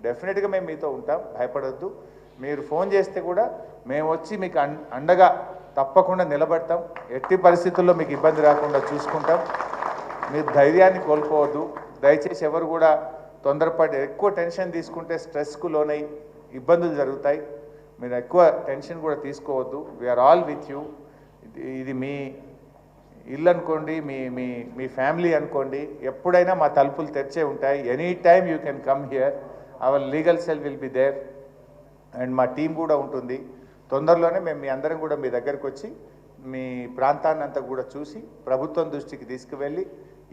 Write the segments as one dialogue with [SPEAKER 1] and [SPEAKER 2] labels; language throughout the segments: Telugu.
[SPEAKER 1] డెఫినెట్గా మేము మీతో ఉంటాం, భయపడొద్దు. మీరు ఫోన్ చేస్తే కూడా మేము వచ్చి మీకు అండగా తప్పకుండా నిలబడతాం. ఎట్టి పరిస్థితుల్లో మీకు ఇబ్బంది రాకుండా చూసుకుంటాం. మీరు ధైర్యాన్ని కోల్పోవద్దు. దయచేసి ఎవరు కూడా తొందరపడి ఎక్కువ టెన్షన్ తీసుకుంటే స్ట్రెస్కు లోనై ఇబ్బందులు జరుగుతాయి. మీరు ఎక్కువ టెన్షన్ కూడా తీసుకోవద్దు. We are all with you. ఇది మీ ఇల్లు అనుకోండి, మీ మీ మీ ఫ్యామిలీ అనుకోండి. ఎప్పుడైనా మా తలుపులు తెరిచే ఉంటాయి. Any time you can come here. Our legal cell will be there and మా టీం కూడా ఉంటుంది. తొందరలోనే మేము మీ అందరం కూడా మీ దగ్గరకు వచ్చి మీ ప్రాంతాన్ని అంతా కూడా చూసి ప్రభుత్వం దృష్టికి తీసుకువెళ్ళి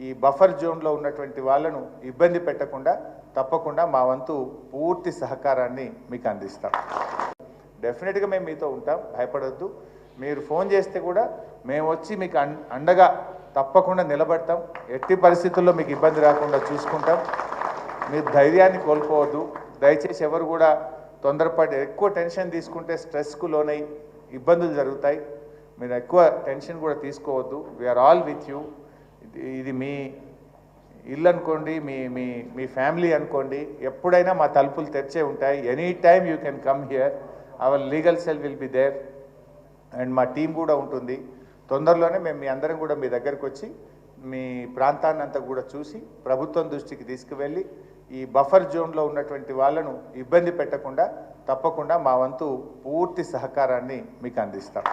[SPEAKER 1] ఈ బఫర్ జోన్లో ఉన్నటువంటి వాళ్ళను ఇబ్బంది పెట్టకుండా తప్పకుండా మా వంతు పూర్తి సహకారాన్ని మీకు అందిస్తాం. డెఫినెట్గా మేము మీతో ఉంటాం, భయపడొద్దు. మీరు ఫోన్ చేస్తే కూడా మేము వచ్చి మీకు అండగా తప్పకుండా నిలబడతాం. ఎట్టి పరిస్థితుల్లో మీకు ఇబ్బంది రాకుండా చూసుకుంటాం. మీరు ధైర్యాన్ని కోల్పోవద్దు. దయచేసి ఎవరు కూడా తొందరపడి ఎక్కువ టెన్షన్ తీసుకుంటే స్ట్రెస్కు లోనై ఇబ్బందులు జరుగుతాయి. మీరు ఎక్కువ టెన్షన్ కూడా తీసుకోవద్దు. We are all with you. ఇది మీ ఇల్లు అనుకోండి, మీ మీ మీ ఫ్యామిలీ అనుకోండి. ఎప్పుడైనా మా తలుపులు తెరిచే ఉంటాయి. Any time you can come here. Our legal cell will be there and మా టీం కూడా ఉంటుంది. తొందరలోనే మేము మీ అందరం కూడా మీ దగ్గరకు వచ్చి మీ ప్రాంతాన్ని అంతా కూడా చూసి ప్రభుత్వం దృష్టికి తీసుకువెళ్ళి ఈ బఫర్ జోన్లో ఉన్నటువంటి వాళ్ళను ఇబ్బంది పెట్టకుండా తప్పకుండా మా వంతు పూర్తి సహకారాన్ని మీకు అందిస్తాం.